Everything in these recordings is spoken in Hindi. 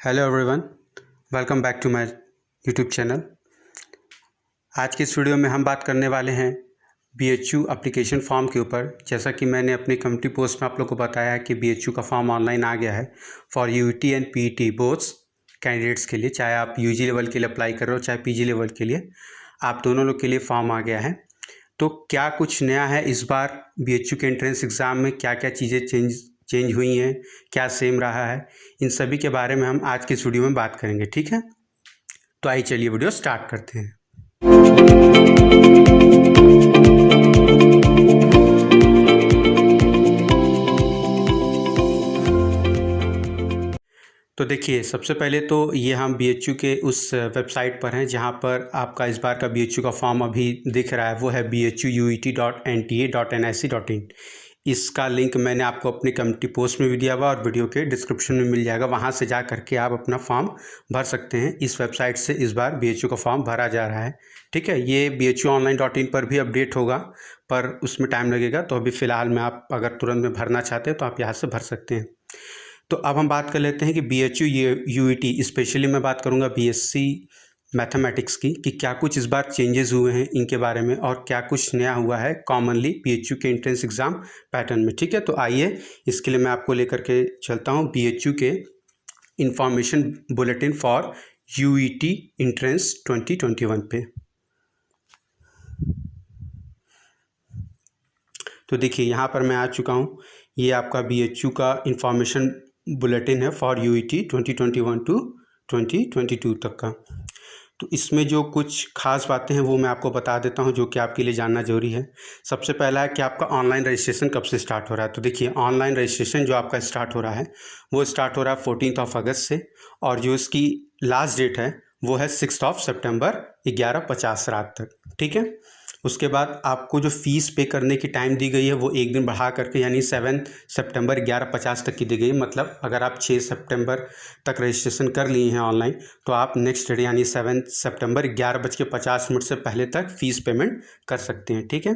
Hello everyone, welcome back to my YouTube channel. आज की इस वीडियो में हम बात करने वाले हैं बीएचयू एप्लीकेशन फॉर्म के ऊपर। जैसा कि मैंने अपनी कम्युनिटी पोस्ट में आप लोग को बताया है कि बीएचयू का फॉर्म ऑनलाइन आ गया है for UET and PET boths candidates के लिए। चाहे आप यूजी लेवल के लिए अप्लाई कर रहे हो, चाहे पीजी लेवल के लिए, आप दोनों लोग के लिए फॉर्म आ गया है। तो क्या कुछ नया है इस बार बीएचयू के एंट्रेंस एग्ज़ाम में, क्या क्या चीज़ें चेंज हुई हैं, क्या सेम रहा है, इन सभी के बारे में हम आज की इस वीडियो में बात करेंगे। ठीक है, तो आइए चलिए वीडियो स्टार्ट करते हैं। तो देखिए, सबसे पहले तो ये हम बीएचयू के उस वेबसाइट पर हैं जहाँ पर आपका इस बार का बीएचयू का फॉर्म अभी दिख रहा है। वो है BHUUET.NTA.NIC.in। इसका लिंक मैंने आपको अपनी कम्युनिटी पोस्ट में भी दिया हुआ और वीडियो के डिस्क्रिप्शन में मिल जाएगा। वहाँ से जा करके आप अपना फॉर्म भर सकते हैं। इस वेबसाइट से इस बार बीएचयू का फॉर्म भरा जा रहा है। ठीक है, ये BHUonline.in पर भी अपडेट होगा, पर उसमें टाइम लगेगा। तो अभी फ़िलहाल में आप अगर तुरंत में भरना चाहते हैं तो आप यहाँ से भर सकते हैं। तो अब हम बात कर लेते हैं कि BHUUET, स्पेशली मैं बात करूँगा BSc मैथमेटिक्स की, कि क्या कुछ इस बार चेंजेस हुए हैं इनके बारे में और क्या कुछ नया हुआ है कॉमनली बीएचयू के एंट्रेंस एग्ज़ाम पैटर्न में। ठीक है, तो आइए इसके लिए मैं आपको लेकर के चलता हूँ बीएचयू के information bulletin for UET entrance 2021 पे। तो देखिए, यहाँ पर मैं आ चुका हूँ। ये आपका बीएचयू का इंफॉर्मेशन बुलेटिन है फॉर यूईटी 2021 टू 2022 तक का। तो इसमें जो कुछ खास बातें हैं वो मैं आपको बता देता हूं, जो कि आपके लिए जानना जरूरी है। सबसे पहला है कि आपका ऑनलाइन रजिस्ट्रेशन कब से स्टार्ट हो रहा है। तो देखिए, ऑनलाइन रजिस्ट्रेशन जो आपका स्टार्ट हो रहा है वो स्टार्ट हो रहा है 14 अगस्त से, और जो इसकी लास्ट डेट है वो है 6 सितंबर 11:50 रात तक। ठीक है, उसके बाद आपको जो फ़ीस पे करने की टाइम दी गई है वो एक दिन बढ़ा करके, यानी 7 सितंबर 11:50 तक की दी गई है। मतलब अगर आप 6 सितंबर तक रजिस्ट्रेशन कर लिए हैं ऑनलाइन, तो आप नेक्स्ट डे यानी 7 सितंबर 11:50 से पहले तक फ़ीस पेमेंट कर सकते हैं। ठीक है,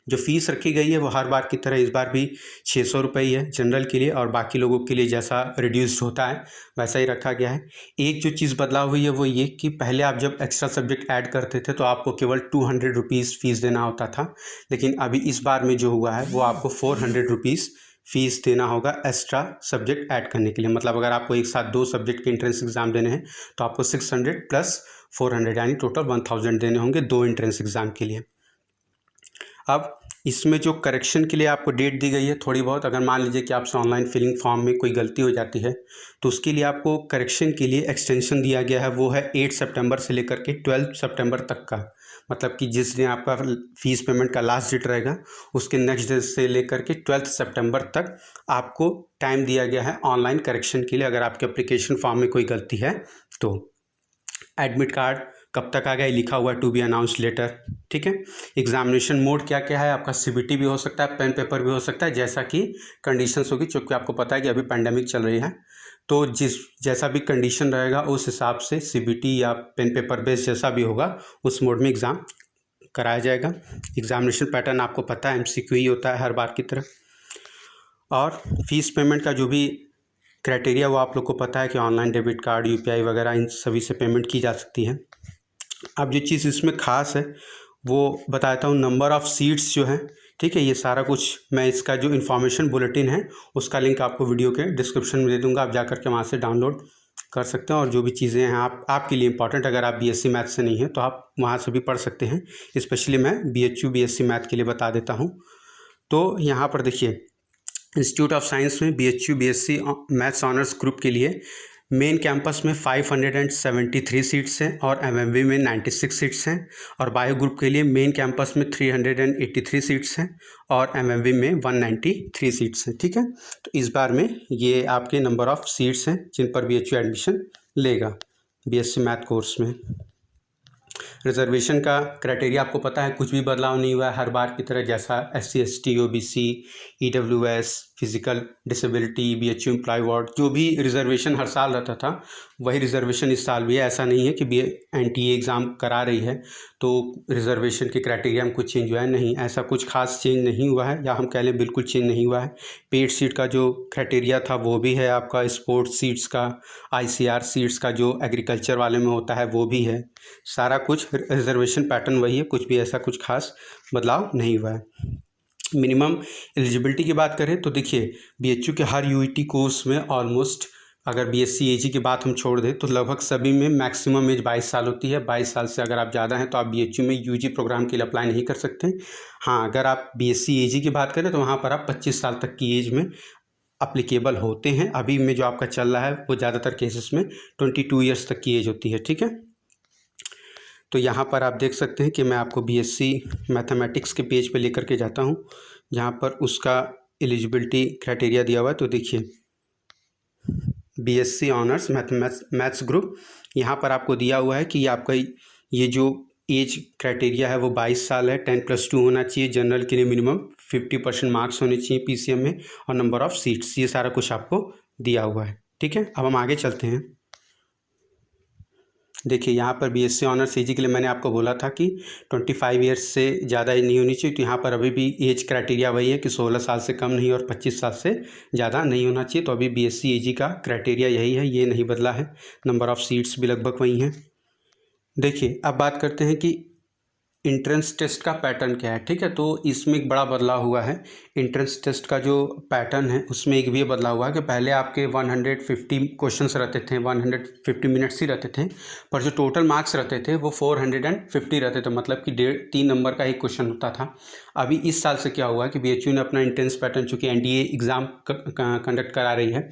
जो फ़ीस रखी गई है वो हर बार की तरह इस बार भी 600 रुपये ही है जनरल के लिए, और बाकी लोगों के लिए जैसा रिड्यूस्ड होता है वैसा ही रखा गया है। एक जो चीज़ बदलाव हुई है वो ये कि पहले आप जब एक्स्ट्रा सब्जेक्ट ऐड करते थे तो आपको केवल 200 रुपीज़ फ़ीस देना होता था, लेकिन अभी इस बार में जो हुआ है वो आपको 400 रुपीज़ फ़ीस देना होगा एक्स्ट्रा सब्जेक्ट ऐड करने के लिए। मतलब अगर आपको एक साथ 2 सब्जेक्ट के एंट्रेंस एग्ज़ाम देने हैं तो आपको 600 प्लस 400 यानी टोटल 1000 देने होंगे 2 एंट्रेंस एग्ज़ाम के लिए। अब इसमें जो करेक्शन के लिए आपको डेट दी गई है थोड़ी बहुत, अगर मान लीजिए कि आपसे ऑनलाइन फिलिंग फॉर्म में कोई गलती हो जाती है तो उसके लिए आपको करेक्शन के लिए एक्सटेंशन दिया गया है। वो है 8 सितंबर से लेकर के 12 सितंबर तक का। मतलब कि जिस दिन आपका फ़ीस पेमेंट का लास्ट डेट रहेगा उसके नेक्स्ट डे से लेकर के 12 सितंबर तक आपको टाइम दिया गया है ऑनलाइन करेक्शन के लिए, अगर आपके एप्लीकेशन फॉर्म में कोई गलती है तो। एडमिट कार्ड कब तक आ गया लिखा हुआ है, टू बी अनाउंस्ड लेटर। ठीक है, एग्जामिनेशन मोड क्या क्या है आपका, सीबीटी भी हो सकता है, पेन पेपर भी हो सकता है, जैसा कि कंडीशंस होगी। चूँकि आपको पता है कि अभी पैंडेमिक चल रही है, तो जैसा भी कंडीशन रहेगा उस हिसाब से सीबीटी या पेन पेपर बेस्ड जैसा भी होगा उस मोड में एग्ज़ाम कराया जाएगा। एग्जामिनेशन पैटर्न आपको पता है एमसीक्यू ही होता है हर बार की तरह। और फीस पेमेंट का जो भी क्राइटेरिया वो आप लोग को पता है कि ऑनलाइन डेबिट कार्ड, यूपीआई वगैरह इन सभी से पेमेंट की जा सकती है। अब जो चीज़ इसमें ख़ास है वो बताता हूँ, नंबर ऑफ़ सीट्स जो हैं। ठीक है, ये सारा कुछ मैं इसका जो इन्फॉर्मेशन बुलेटिन है उसका लिंक आपको वीडियो के डिस्क्रिप्शन में दे दूँगा, आप जा कर के वहाँ से डाउनलोड कर सकते हैं। और जो भी चीज़ें हैं आपके लिए इंपॉर्टेंट, अगर आप बीएससी मैथ से नहीं हैं तो आप वहाँ से भी पढ़ सकते हैं। स्पेशली मैं BHU मैथ के लिए बता देता हूँ। तो यहाँ पर देखिए, इंस्टीट्यूट ऑफ साइंस में BHU मैथ्स ऑनर्स ग्रुप के लिए मेन कैंपस में 573 सीट्स हैं और एमएमवी में 96 सीट्स हैं, और बायो ग्रुप के लिए मेन कैंपस में 383 सीट्स हैं और एमएमवी में 193 सीट्स हैं। ठीक है, तो इस बार में ये आपके नंबर ऑफ़ सीट्स हैं जिन पर BHU एडमिशन लेगा बीएससी मैथ कोर्स में। रिजर्वेशन का क्राइटेरिया आपको पता है, कुछ भी बदलाव नहीं हुआ है, हर बार की तरह जैसा SC ST OBC EWS physical disability, BHU employ ward, जो भी रिजर्वेशन हर साल रहता था वही रिजर्वेशन इस साल भी है। ऐसा नहीं है कि NTA एग्ज़ाम करा रही है तो रिजर्वेशन के क्राइटेरिया में कुछ चेंज हुआ है, नहीं, ऐसा कुछ खास चेंज नहीं हुआ है, या हम कह लें बिल्कुल चेंज नहीं हुआ है। पेड सीट का जो क्राइटेरिया था वो भी है आपका, स्पोर्ट्स सीट्स का, ICR सीट्स का जो एग्रीकल्चर वाले में होता है वो भी है, सारा कुछ रिजर्वेशन पैटर्न वही है, कुछ भी ऐसा कुछ खास बदलाव नहीं हुआ है। मिनिमम एलिजिबिलिटी की बात करें तो देखिए BHU के हर UET कोर्स में ऑलमोस्ट, अगर BSc AG की बात हम छोड़ दें तो लगभग सभी में मैक्सिमम एज 22 साल होती है। 22 साल से अगर आप ज़्यादा हैं तो आप BHU में UG प्रोग्राम के लिए अप्लाई नहीं कर सकते। हाँ, अगर आप BSc AG की बात करें तो वहाँ पर आप 25 साल तक की एज में अप्लीकेबल होते हैं। अभी में जो आपका चल रहा है वो ज़्यादातर केसेस में 22 ईयर्स तक की एज होती है, ठीक है। तो यहाँ पर आप देख सकते हैं कि मैं आपको BSc मैथमेटिक्स के पेज पे लेकर के जाता हूँ, जहाँ पर उसका एलिजिबिलिटी क्राइटेरिया दिया हुआ है। तो देखिए BSc ऑनर्स मैथ्स ग्रुप, यहाँ पर आपको दिया हुआ है कि आपका ये जो एज क्राइटेरिया है वो 22 साल है, 10+2 होना चाहिए, जनरल के लिए मिनिमम 50% मार्क्स होने चाहिए PCM में, और नंबर ऑफ़ सीट्स, ये सारा कुछ आपको दिया हुआ है, ठीक है। अब हम आगे चलते हैं। देखिए यहाँ पर BSc ऑनर्स AG के लिए मैंने आपको बोला था कि 25 ईयर्स से ज़्यादा एज नहीं होनी चाहिए, तो यहाँ पर अभी भी एज क्राइटेरिया वही है कि 16 साल से कम नहीं और 25 साल से ज़्यादा नहीं होना चाहिए। तो अभी BSc AG का क्राइटेरिया यही है, ये नहीं बदला है। नंबर ऑफ़ सीट्स भी लगभग वही हैं। देखिए अब बात करते हैं कि इंट्रेंस टेस्ट का पैटर्न क्या है, ठीक है। तो इसमें एक बड़ा बदलाव हुआ है। इंट्रेंस टेस्ट का जो पैटर्न है उसमें एक भी बदलाव हुआ है कि पहले आपके 150 क्वेश्चंस रहते थे, 150 मिनट्स ही रहते थे, पर जो टोटल मार्क्स रहते थे वो 450 रहते थे, मतलब कि 3 नंबर का ही क्वेश्चन होता था। अभी इस साल से क्या हुआ है कि BHU ने अपना इंट्रेंस पैटर्न, चूँकि NDA एग्ज़ाम कंडक्ट करा रही है,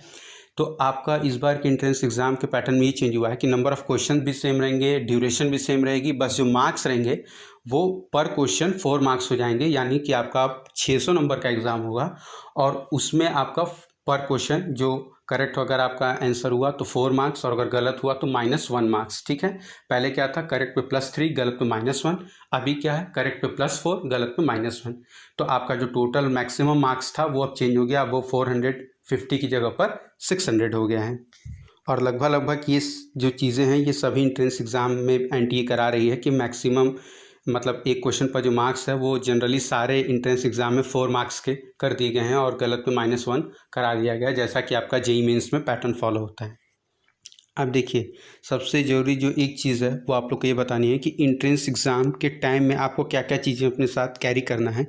तो आपका इस बार के इंट्रेंस एग्ज़ाम के पैटर्न में ये चेंज हुआ है कि नंबर ऑफ़ क्वेश्चन भी सेम रहेंगे, ड्यूरेशन भी सेम रहेगी, बस जो मार्क्स रहेंगे वो पर क्वेश्चन 4 मार्क्स हो जाएंगे। यानी कि आपका 600 नंबर का एग्ज़ाम होगा और उसमें आपका पर क्वेश्चन जो करेक्ट अगर आपका आंसर हुआ तो 4 मार्क्स, और अगर गलत हुआ तो -1 मार्क्स, ठीक है। पहले क्या था, करेक्ट पे +3, गलत पे -1, अभी क्या है, करेक्ट पे +4, गलत पे -1। तो आपका जो टोटल मैक्सिमम मार्क्स था वो अब चेंज हो गया, अब वो 450 की जगह पर 600 हो गया है। और लगभग ये जो चीज़ें हैं ये सभी इंट्रेंस एग्ज़ाम में NTA करा रही है कि मैक्सिमम, मतलब एक क्वेश्चन पर जो मार्क्स है वो जनरली सारे इंट्रेंस एग्ज़ाम में 4 मार्क्स के कर दिए गए हैं और गलत पे -1 करा दिया गया है, जैसा कि आपका JEE मेंस में पैटर्न फॉलो होता है। अब देखिए सबसे ज़रूरी जो एक चीज़ है वो आप लोग को ये बतानी है कि इंट्रेंस एग्ज़ाम के टाइम में आपको क्या क्या चीज़ें अपने साथ कैरी करना है।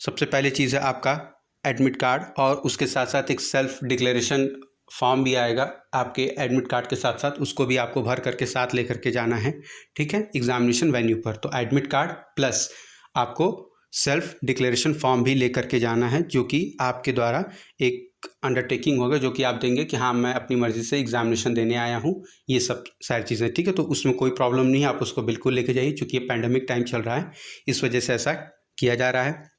सबसे पहले चीज़ है आपका एडमिट कार्ड, और उसके साथ साथ एक सेल्फ डिक्लेरेशन फॉर्म भी आएगा आपके एडमिट कार्ड के साथ साथ, उसको भी आपको भर करके साथ लेकर के जाना है, ठीक है, एग्जामिनेशन वेन्यू पर। तो एडमिट कार्ड प्लस आपको सेल्फ डिक्लेरेशन फॉर्म भी लेकर के जाना है, जो कि आपके द्वारा एक अंडरटेकिंग होगा जो कि आप देंगे कि हाँ मैं अपनी मर्ज़ी से एग्जामिनेशन देने आया हूँ, ये सब सारी चीज़ें, ठीक है। तो उसमें कोई प्रॉब्लम नहीं है, आप उसको बिल्कुल लेके जाइए, चूँकि ये पैंडेमिक टाइम चल रहा है इस वजह से ऐसा किया जा रहा है।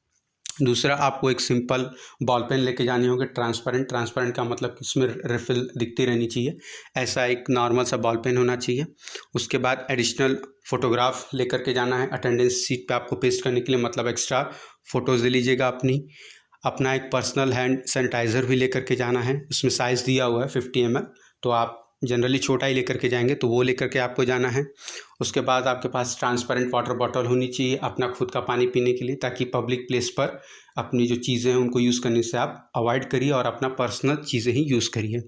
दूसरा, आपको एक सिंपल बॉल पेन लेके जानी होगी, ट्रांसपेरेंट का मतलब कि उसमें रिफिल दिखती रहनी चाहिए, ऐसा एक नॉर्मल सा बॉल पेन होना चाहिए। उसके बाद एडिशनल फ़ोटोग्राफ लेकर के जाना है अटेंडेंस सीट पे आपको पेस्ट करने के लिए, मतलब एक्स्ट्रा फ़ोटोज़ ले लीजिएगा अपना एक पर्सनल हैंड सैनिटाइज़र भी लेकर के जाना है, उसमें साइज़ दिया हुआ है 50 ml, तो आप जनरली छोटा ही लेकर के जाएंगे तो वो लेकर के आपको जाना है। उसके बाद आपके पास ट्रांसपेरेंट वाटर बॉटल होनी चाहिए अपना खुद का पानी पीने के लिए, ताकि पब्लिक प्लेस पर अपनी जो चीज़ें हैं उनको यूज़ करने से आप अवॉइड करिए और अपना पर्सनल चीज़ें ही यूज़ करिए।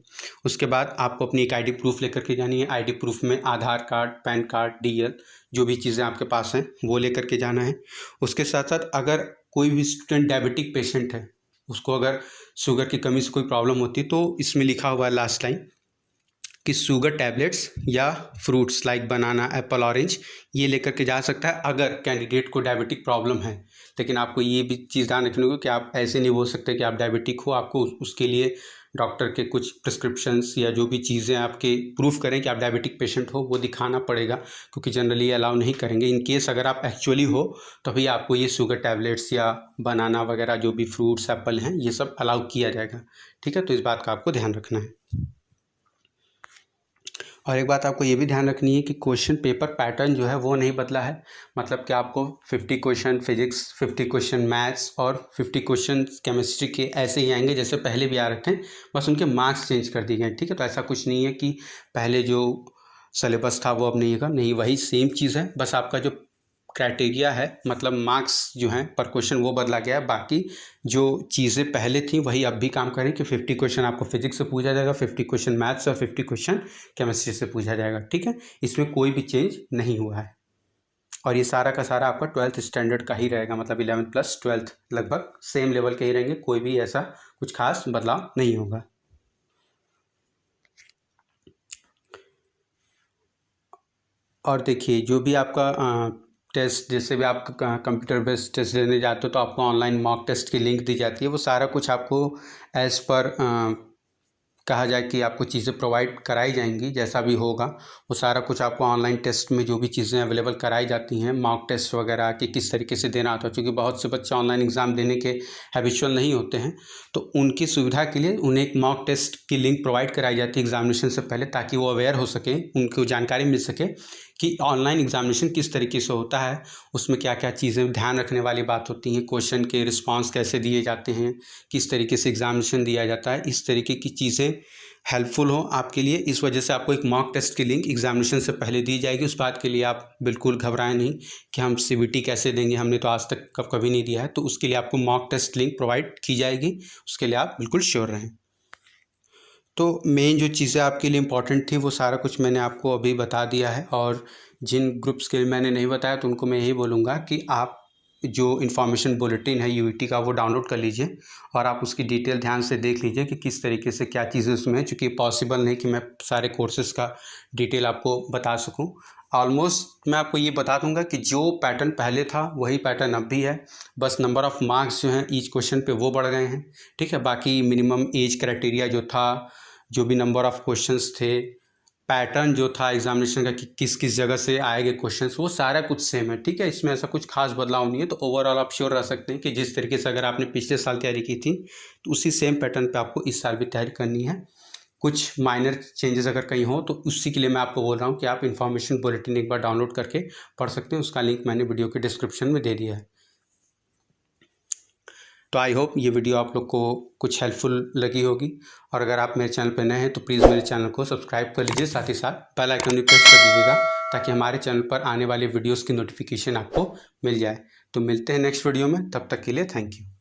उसके बाद आपको अपनी एक ID प्रूफ लेकर के जानी है। ID प्रूफ में आधार कार्ड, पैन कार्ड, DL, जो भी चीज़ें आपके पास हैं वो लेकर के जाना है। उसके साथ साथ अगर कोई भी स्टूडेंट डायबिटिक पेशेंट है, उसको अगर शुगर की कमी से कोई प्रॉब्लम होती है, तो इसमें लिखा हुआ है लास्ट टाइम कि शुगर टैबलेट्स या फ्रूट्स लाइक बनाना, एप्पल, ऑरेंज, ये लेकर के जा सकता है अगर कैंडिडेट को डायबिटिक प्रॉब्लम है। लेकिन आपको ये भी चीज़ ध्यान रखनी होगी कि आप ऐसे नहीं बोल सकते कि आप डायबिटिक हो, आपको उसके लिए डॉक्टर के कुछ प्रिस्क्रिप्शंस या जो भी चीज़ें आपके प्रूफ करें कि आप डायबिटिक पेशेंट हो वो दिखाना पड़ेगा, क्योंकि जनरली अलाउ नहीं करेंगे। इन केस अगर आप एक्चुअली हो तभी आपको ये शुगर टैबलेट्स या बनाना वगैरह जो भी फ्रूट्स, एप्पल हैं, ये सब अलाउ किया जाएगा, ठीक है। तो इस बात का आपको ध्यान रखना है। और एक बात आपको ये भी ध्यान रखनी है कि क्वेश्चन पेपर पैटर्न जो है वो नहीं बदला है। मतलब कि आपको 50 क्वेश्चन फिजिक्स, 50 क्वेश्चन मैथ्स और 50 क्वेश्चन केमिस्ट्री के ऐसे ही आएंगे जैसे पहले भी आ रखे हैं, बस उनके मार्क्स चेंज कर दिए गए। ठीक है, तो ऐसा कुछ नहीं है कि पहले जो सिलेबस था वो अब नहीं है, नहीं, वही सेम चीज़ है, बस आपका जो क्राइटेरिया है मतलब मार्क्स जो हैं पर क्वेश्चन वो बदला गया है। बाकी जो चीज़ें पहले थी वही अब भी काम करें कि 50 क्वेश्चन आपको फिजिक्स से पूछा जाएगा, 50 क्वेश्चन मैथ्स और 50 क्वेश्चन केमिस्ट्री से पूछा जाएगा। ठीक है, इसमें कोई भी चेंज नहीं हुआ है और ये सारा का सारा आपका 12th स्टैंडर्ड का ही रहेगा, मतलब 11th प्लस 12th लगभग सेम लेवल के ही रहेंगे, कोई भी ऐसा कुछ खास बदलाव नहीं होगा। और देखिए जो भी आपका टेस्ट, जैसे भी आप कंप्यूटर बेस्ड टेस्ट देने जाते हो तो आपको ऑनलाइन मॉक टेस्ट की लिंक दी जाती है, वो सारा कुछ आपको एज़ पर कहा जाए कि आपको चीज़ें प्रोवाइड कराई जाएंगी। जैसा भी होगा वो सारा कुछ आपको ऑनलाइन टेस्ट में जो भी चीज़ें अवेलेबल कराई जाती हैं, मॉक टेस्ट वगैरह कि किस तरीके से देना होता है, क्योंकि बहुत से बच्चे ऑनलाइन एग्ज़ाम देने के हैबिचुअल नहीं होते हैं, तो उनकी सुविधा के लिए उन्हें एक मॉक टेस्ट की लिंक प्रोवाइड कराई जाती है एग्जामिनेशन से पहले, ताकि वो अवेयर हो सकें, उनको जानकारी मिल सके कि ऑनलाइन एग्जामिनेशन किस तरीके से होता है, उसमें क्या क्या चीज़ें ध्यान रखने वाली बात होती हैं, क्वेश्चन के रिस्पांस कैसे दिए जाते हैं, किस तरीके से एग्जामिनेशन दिया जाता है, इस तरीके की चीज़ें हेल्पफुल हो आपके लिए। इस वजह से आपको एक मॉक टेस्ट की लिंक एग्जामिनेशन से पहले दी जाएगी। उस बात के लिए आप बिल्कुल घबराएं नहीं कि हम CBT कैसे देंगे, हमने तो आज तक कभी नहीं दिया है, तो उसके लिए आपको मॉक टेस्ट लिंक प्रोवाइड की जाएगी, उसके लिए आप बिल्कुल श्योर रहें। तो मेन जो चीज़ें आपके लिए इम्पॉर्टेंट थी वो सारा कुछ मैंने आपको अभी बता दिया है, और जिन ग्रुप्स के लिए मैंने नहीं बताया तो उनको मैं यही बोलूँगा कि आप जो इन्फॉर्मेशन बुलेटिन है UET का वो डाउनलोड कर लीजिए और आप उसकी डिटेल ध्यान से देख लीजिए कि किस तरीके से क्या चीज़ें उसमें है, चूँकि पॉसिबल नहीं कि मैं सारे कोर्सेज़ का डिटेल आपको बता सकूँ। ऑलमोस्ट मैं आपको ये बता दूंगा कि जो पैटर्न पहले था वही पैटर्न अब भी है, बस नंबर ऑफ़ मार्क्स जो हैं ईच क्वेश्चन पे वो बढ़ गए हैं। ठीक है, बाकी मिनिमम एज क्राइटेरिया जो था, जो भी नंबर ऑफ़ क्वेश्चंस थे, पैटर्न जो था एग्जामिनेशन का कि किस किस जगह से आएंगे क्वेश्चंस, वो सारा कुछ सेम है। ठीक है, इसमें ऐसा कुछ खास बदलाव नहीं है, तो ओवरऑल आप श्योर रह सकते हैं कि जिस तरीके से अगर आपने पिछले साल तैयारी की थी तो उसी सेम पैटर्न पे आपको इस साल भी तैयारी करनी है। कुछ माइनर चेंजेस अगर कहीं हो तो उसी के लिए मैं आपको बोल रहा हूँ कि आप इन्फॉर्मेशन बुलेटिन एक बार डाउनलोड करके पढ़ सकते हैं, उसका लिंक मैंने वीडियो के डिस्क्रिप्शन में दे दिया है। तो आई होप ये वीडियो आप लोग को कुछ हेल्पफुल लगी होगी, और अगर आप मेरे चैनल पर नए हैं तो प्लीज़ मेरे चैनल को सब्सक्राइब कर लीजिए, साथ ही साथ बेल आइकन भी प्रेस कर दीजिएगा ताकि हमारे चैनल पर आने वाले वीडियोस की नोटिफिकेशन आपको मिल जाए। तो मिलते हैं नेक्स्ट वीडियो में, तब तक के लिए थैंक यू।